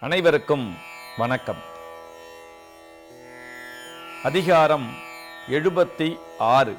அனைவருக்கும் வணக்கம். அதிகாரம் 76.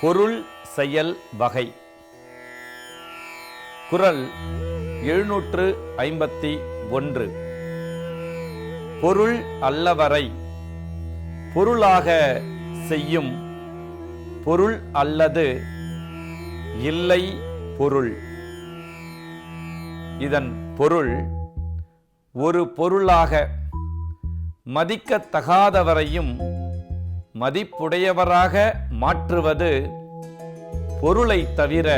பொருள் செயல் வகை. குறள் 751. பொருள் அல்லவரை பொருளாக செய்யும் பொருள் அல்லது இல்லை பொருள். இதன் பொருள், ஒரு பொருளாக மதிக்கத்தகாதவரையும் மதிப்புடையவராக மாற்றுவது பொருளை தவிர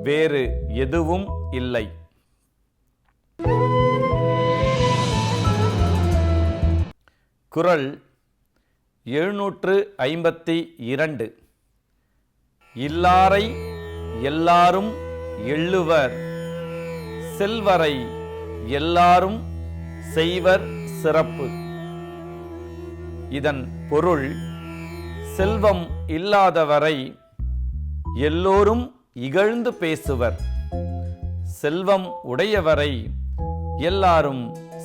வேறு எதுவும் இல்லை. குறள் 752. இல்லாரை எல்லாரும் எள்ளுவர், செல்வரை எல்லாரும் செய்வர் சிறப்பு. இதன் பொருள், செல்வம் இல்லாதவரை எல்லோரும் இகழ்ந்து பேசுவர், செல்வம் உடையவரை எல்லாரும்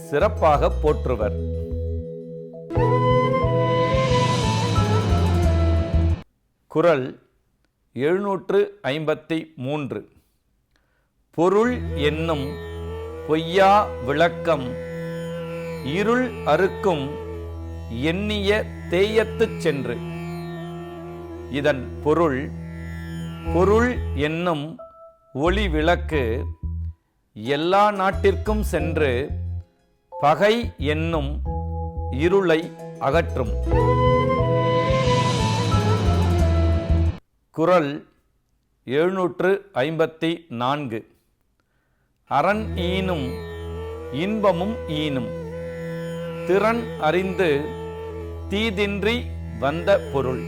சிறப்பாக போற்றுவர். குறள் 753. பொருள் என்னும் பொய்யா விளக்கம் இருள் அறுக்கும் எண்ணிய தேயத்துச் சென்று. இதன் பொருள், பொருள் என்னும் ஒளி விளக்கு எல்லா நாட்டிற்கும் சென்று பகை என்னும் இருளை அகற்றும். குறள் 754. அரண் ஈனும் இன்பமும் ஈனும், திறன் அறிந்து தீதின்றி வந்த பொருள்.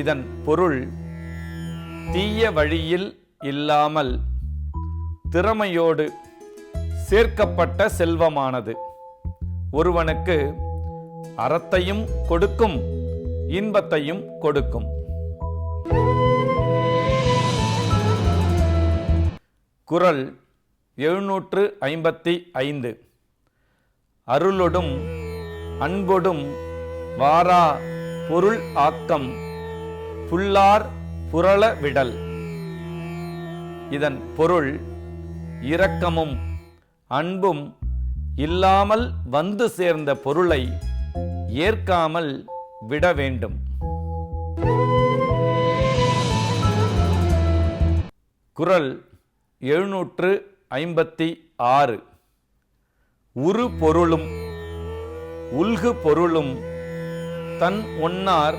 இதன் பொருள், தீய வழியில் இல்லாமல் திறமையோடு சேர்க்கப்பட்ட செல்வமானது ஒருவனுக்கு அறத்தையும் கொடுக்கும், இன்பத்தையும் கொடுக்கும். குறள் 755. அருளொடும் அன்பொடும் வாரா பொருள் ஆக்கம் புல்லார் புரள விடல். இதன் பொருள், இரக்கமும் அன்பும் இல்லாமல் வந்து சேர்ந்த பொருளை ஏற்காமல் விட வேண்டும். குறள் 756. உரு பொருளும் உல்கு பொருளும் தன் ஒன்னார்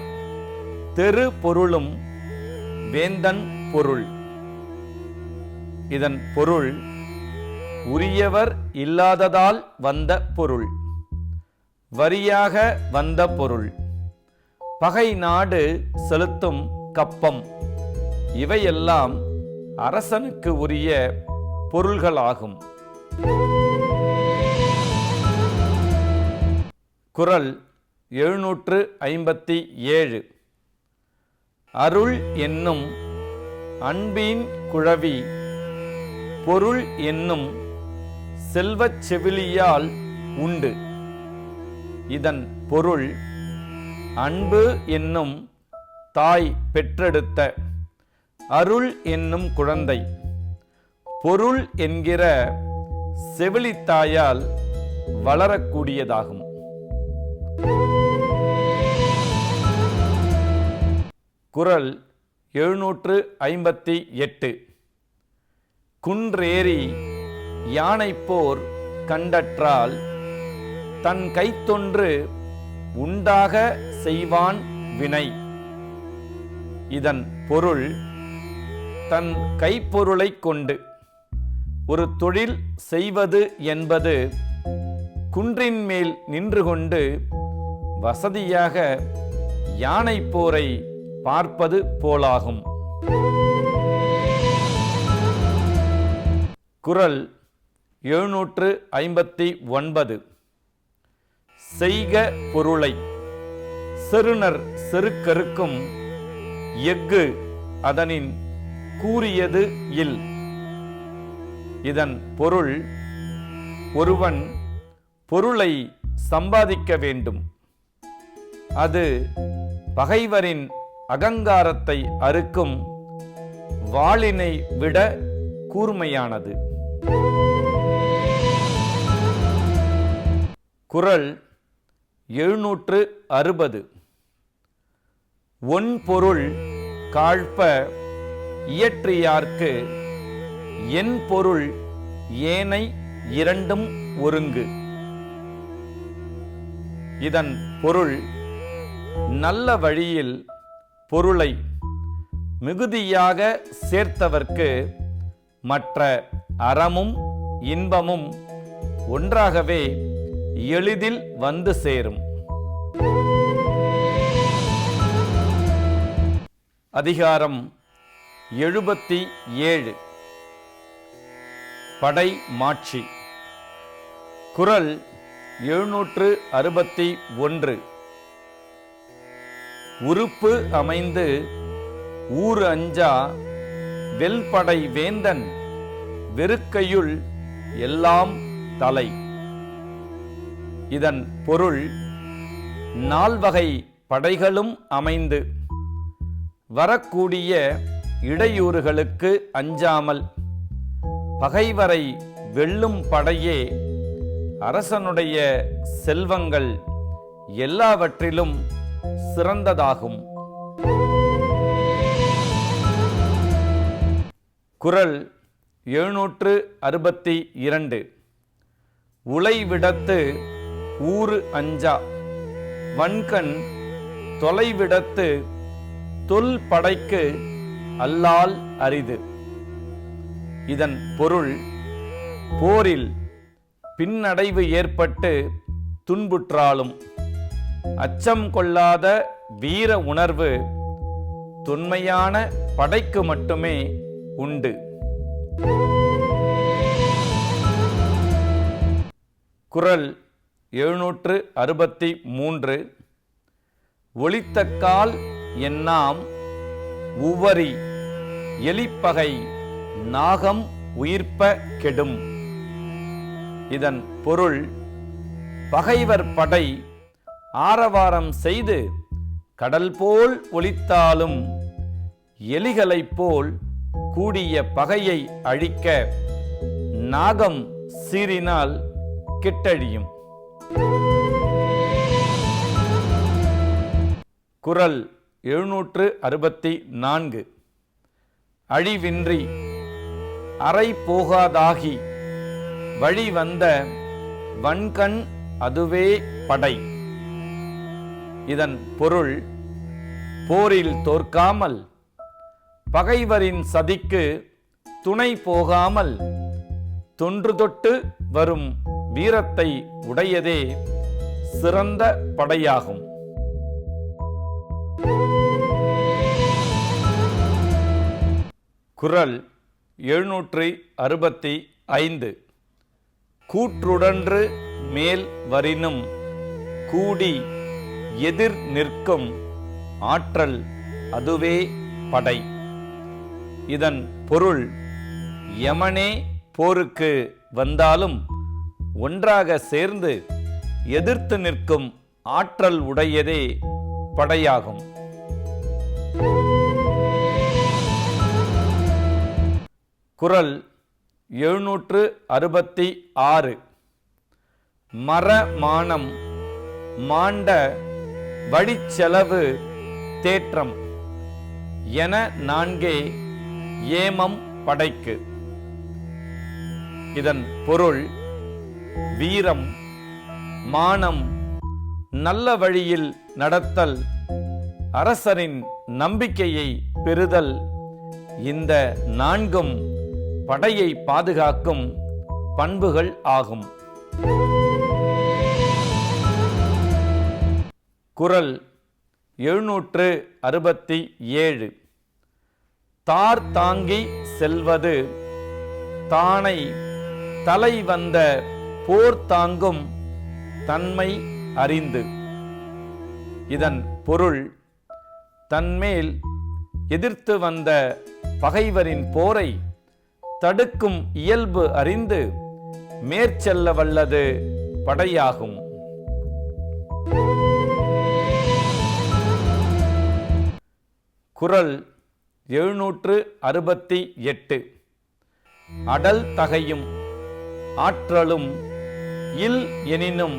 தெரு பொருளும் வேந்தன் பொருள். இதன் பொருள், உரியவர் இல்லாததால் வந்த பொருள், வரியாக வந்த பொருள், பகை நாடு செலுத்தும் கப்பம், இவையெல்லாம் அரசனுக்கு உரிய பொருள்களாகும். குறள் 757. அருள் என்னும் அன்பின் குழவி பொருள் என்னும் செல்வச் செவிலியால் உண்டு. இதன் பொருள், அன்பு என்னும் தாய் பெற்றெடுத்த அருள் என்னும் குழந்தை பொருள் என்கிற செவிலித்தாயால் வளரக்கூடியதாகும். குறள் 758. குன்றேறி யானை போர் கண்டற்றால் தன் கைத்தொன்று உண்டாக செய்வான் வினை. இதன் பொருள், தன் கைப்பொருளை கொண்டு ஒரு தொழில் செய்வது என்பது குன்றின் மேல் நின்று கொண்டு வசதியாக யானை போரை பார்ப்பது போலாகும். குறள் 759. செய்க பொருளை செருணர் செருக்கருக்கும் எஃகு அதனின் கூறியது இல். இதன் பொருள், ஒருவன் பொருளை சம்பாதிக்க வேண்டும். அது பகைவரின் அகங்காரத்தை அறுக்கும் வாளினை விட கூர்மையானது. குறள் 760. ஒன்பொருள் காழ்ப்ப இயற்றியார்க்கு என் பொருள் ஏனை இரண்டும் ஒருங்கு. இதன் பொருள், நல்ல வழியில் பொருளை மிகுதியாக சேர்த்தவர்க்கு மற்ற அறமும் இன்பமும் ஒன்றாகவே எளிதில் வந்து சேரும். அதிகாரம் 77. படை மாட்சி. குறள் 761. உறுப்பு அமைந்து ஊறு அஞ்சா வெல்படை வேந்தன் வெறுக்கையுள் எல்லாம் தலை. இதன் பொருள், நால்வகை படைகளும் அமைந்து வரக்கூடிய இடையூறுகளுக்கு அஞ்சாமல் பகைவரை வெல்லும் படையே அரசனுடைய செல்வங்கள் எல்லாவற்றிலும் சிறந்ததாகும். குறள் 762. உளைவிடத்து ஊறு அஞ்சா வன்கண் தொலைவிடத்து தொல் படைக்கு அல்லால் அரிது. இதன் பொருள், போரில் பின்னடைவு ஏற்பட்டு துன்புற்றாலும் அச்சம் கொள்ளாத வீர உணர்வு தொன்மையான படைக்கு மட்டுமே உண்டு. குறள் 763. ஒளித்தக்கால் என்னாம் உவரி எலிப்பகை நாகம் உயிர்ப்ப கெடும். இதன் பொருள், பகைவர் படை ஆரவாரம் செய்து கடல் போல் ஒலித்தாலும் எலிகளைப் போல் கூடிய பகையை அழிக்க நாகம் சீறினால் கெட்டழியும். குறள் 764. அழிவின்றி அறை போகாதாகி வழி வந்த வன்கண் அதுவே படை. இதன் பொருள், போரில் தோற்காமல் பகைவரின் சதிக்கு துணை போகாமல் தொன்று தொட்டு வரும் வீரத்தை உடையதே சிறந்த படையாகும். குறள் 765. கூற்றுடன்று மேல் வரினும் கூடி எதிர் நிற்கும் ஆற்றல் அதுவே படை. இதன் பொருள், யமனே போருக்கு வந்தாலும் ஒன்றாக சேர்ந்து எதிர்த்து நிற்கும் ஆற்றல் உடையதே படையாகும். குறள் 766. மரமானம் மாண்ட வழிச்செலவு தேற்றம் என நான்கே ஏமம் படைக்கு. இதன் பொருள், வீரம், மானம், நல்ல வழியில் நடத்தல், அரசரின் நம்பிக்கையை பெறுதல், இந்த நான்கும் படையை பாதுகாக்கும் பண்புகள் ஆகும். குறள் 767. தார் தாங்கி செல்வது தானை தலை வந்த போர் தாங்கும் தன்மை அறிந்து. இதன் பொருள், தன்மேல் எதிர்த்து வந்த பகைவரின் போரை தடுக்கும் இயல்பு அறிந்து மேற்செல்ல வல்லது படையாகும். குறள் 768. அடல் தகையும் ஆற்றலும் இல் எனினும்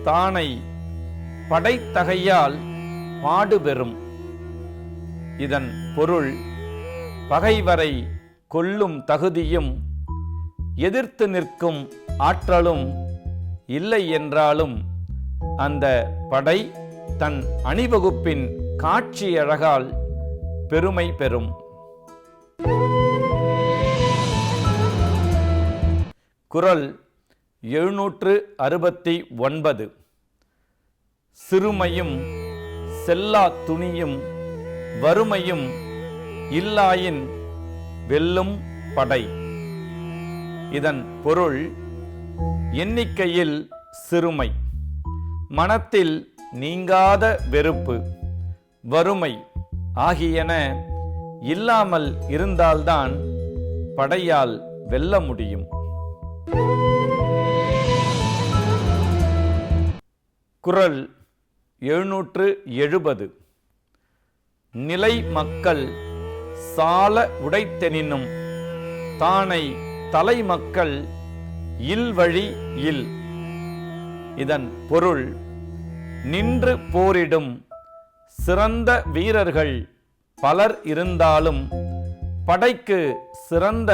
தானை படைத்தகையால் பாடுபெறும். இதன் பொருள், பகைவரை கொல்லும் தகுதியும் எதிர்த்து நிற்கும் ஆற்றலும் இல்லை என்றாலும் அந்த படை தன் அணிவகுப்பின் காட்சி அழகால் பெருமை பெறும். குறள் 769. சிறுமையும் செல்லா துணியும் வறுமையும் இல்லாயின் வெல்லும் படை. இதன் பொருள், எண்ணிக்கையில் சிறுமை, மனத்தில் நீங்காத வெறுப்பு, வறுமை ஆகியன இல்லாமல் இருந்தால்தான் படையால் வெல்ல முடியும். குறள் 770. நிலை மக்கள் சால உடைத்தெனினும் தானை தலைமக்கள் இல்வழி இல். இதன் பொருள், நின்று போரிடும் சிறந்த வீரர்கள் பலர் இருந்தாலும் படைக்கு சிறந்த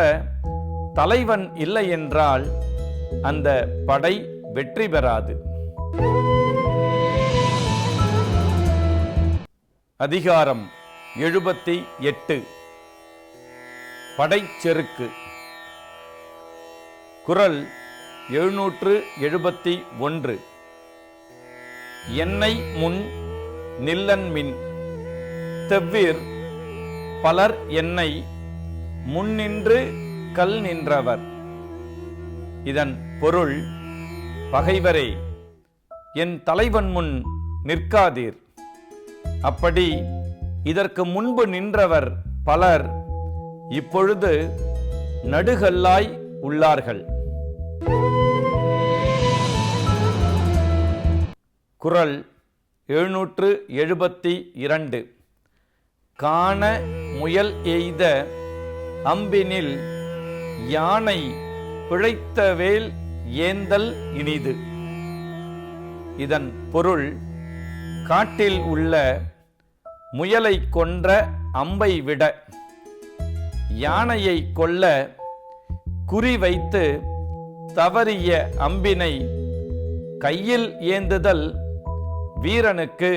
தலைவன் இல்லை என்றால் அந்த படை வெற்றி பெறாது. அதிகாரம் 78. படைச்செருக்கு. குறள் 771. என்னை முன் நில்லன்மின் தெவ்விர் பலர் என்னை முன்னின்று கல் நின்றவர். இதன் பொருள், பகைவரே, என் தலைவன் முன் நிற்காதீர். அப்படி இதற்கு முன்பு நின்றவர் பலர் இப்பொழுது நடுகல்லாய் உள்ளார்கள். குறள் 772. காண முயல் எய்த அம்பினில் யானை பிழைத்த வேல் ஏந்தல் இனிது. இதன் பொருள், காட்டில் உள்ள முயலை கொன்ற அம்பை விட யானையை கொல்ல குறிவைத்து தவறிய அம்பினை கையில் ஏந்துதல் வீரனுக்கு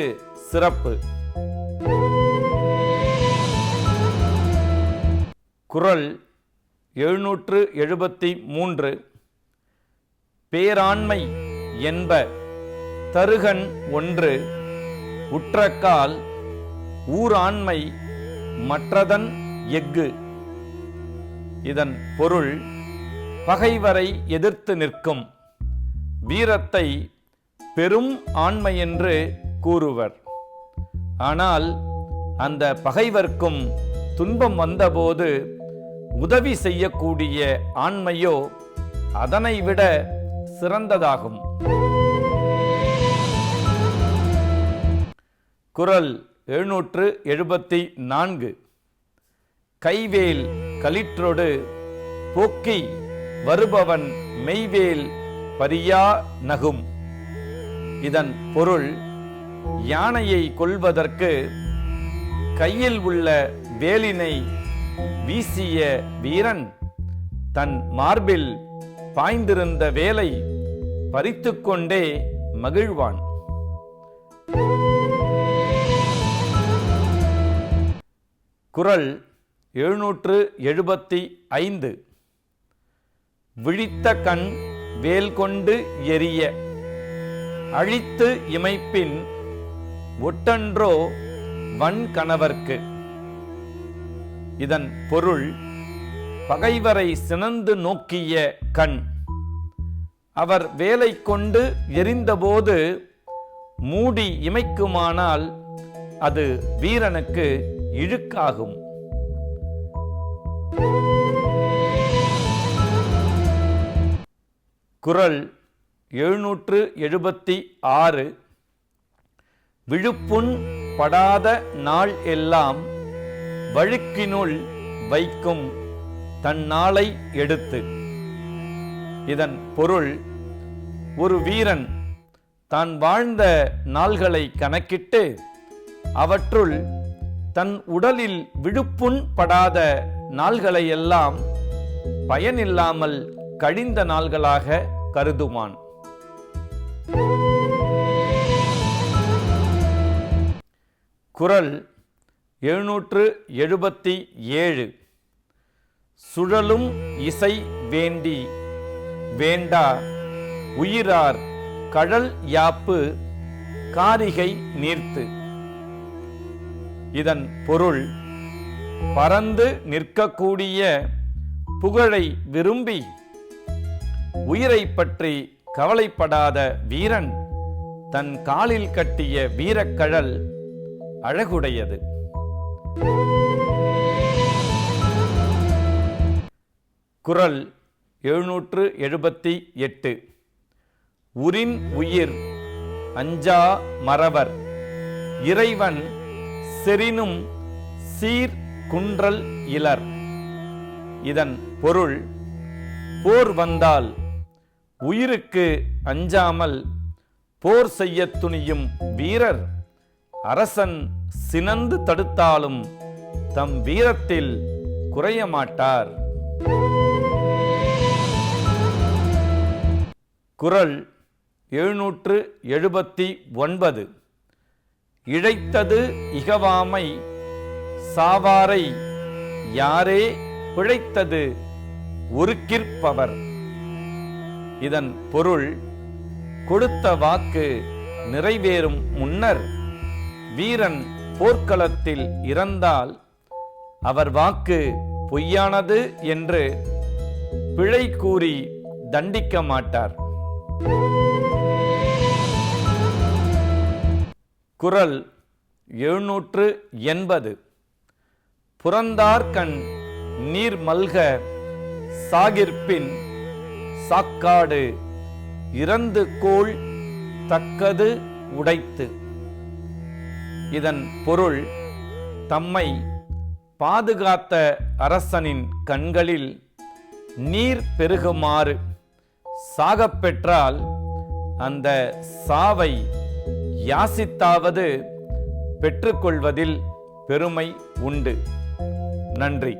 சிறப்பு. குறள் 773. பேராண்மை என்ப தருகன் ஒன்று உற்றக்கால் ஊராண்மை மற்றதன் எஃகு. இதன் பொருள், பகைவரை எதிர்த்து நிற்கும் வீரத்தை பெரும் ஆண்மை என்று கூறுவர். ஆனால் அந்த பகைவர்க்கும் துன்பம் வந்தபோது உதவி செய்யக்கூடிய ஆண்மையோ அதனை விட சிறந்ததாகும். குறள் 774. கைவேல் களிற்றொடு போக்கி வருபவன் மெய்வேல் பரியா நகும். இதன் பொருள், யானையை கொல்வதற்கு கையில் உள்ள வேலினை வீசிய வீரன் தன் மார்பில் பாய்ந்திருந்த வேலை பறித்துக்கொண்டே மகிழ்வான். குறள் 775. விழித்த கண் வேல் கொண்டு எரிய அழித்து இமைப்பின் ஒட்டன்றோ வன்கணவர்க்கு. இதன் பொருள், பகைவரை சினந்து நோக்கிய கண் அவர் வேலை கொண்டு எரிந்தபோது மூடி இமைக்குமானால் அது வீரனுக்கு இழுக்காகும். குறள் 776. விழுப்புண் படாத நாள் எல்லாம் வழுக்கினுள் வைக்கும் தன் நாளை எடுத்து. இதன் பொருள், ஒரு வீரன் தான் வாழ்ந்த நாள்களை கணக்கிட்டு அவற்றுள் தன் உடலில் விழுப்புண் படாத நாள்களையெல்லாம் பயனில்லாமல் கழிந்த நாள்களாக கருதுவான். குறள் 777. சுழலும் இசை வேண்டி வேண்டா உயிரார் கழல் யாப்பு காரிகை நீர்த்து. இதன் பொருள், பறந்து நிற்கக்கூடிய புகழை விரும்பி உயிரை பற்றி கவலைப்படாத வீரன் தன் காலில் கட்டிய வீரக்கழல் அழகுடையது. குறள் 778. உரின் உயிர் அஞ்சா மறவர் இறைவன் செறினும் சீர் குன்றல் இலர். இதன் பொருள், போர் வந்தால் உயிருக்கு அஞ்சாமல் போர் செய்ய துணியும் வீரர் அரசன் சினந்து தடுத்தாலும் தம் வீரத்தில் குறைய மாட்டார். குறள் 779. இழைத்தது இகவாமை சாவாரை யாரே பிழைத்தது ஒருக்கிற்பவர். இதன் பொருள், கொடுத்த வாக்கு நிறைவேறும் முன்னர் வீரன் போர்க்களத்தில் இறந்தால் அவர் வாக்கு பொய்யானது என்று பிழை கூறி தண்டிக்க மாட்டார். குறள் 780. புறந்தார்கண் நீர் மல்க சாகிற்பின் சாக்காடு இறந்து கோள் தக்கது உடைத்து. இதன் பொருள், தம்மை பாதுகாத்த அரசனின் கண்களில் நீர் பெருகுமாறு சாகப்பெற்றால் அந்த சாவை யாசித்தாவது பெற்றுக்கொள்வதில் பெருமை உண்டு. நன்றி.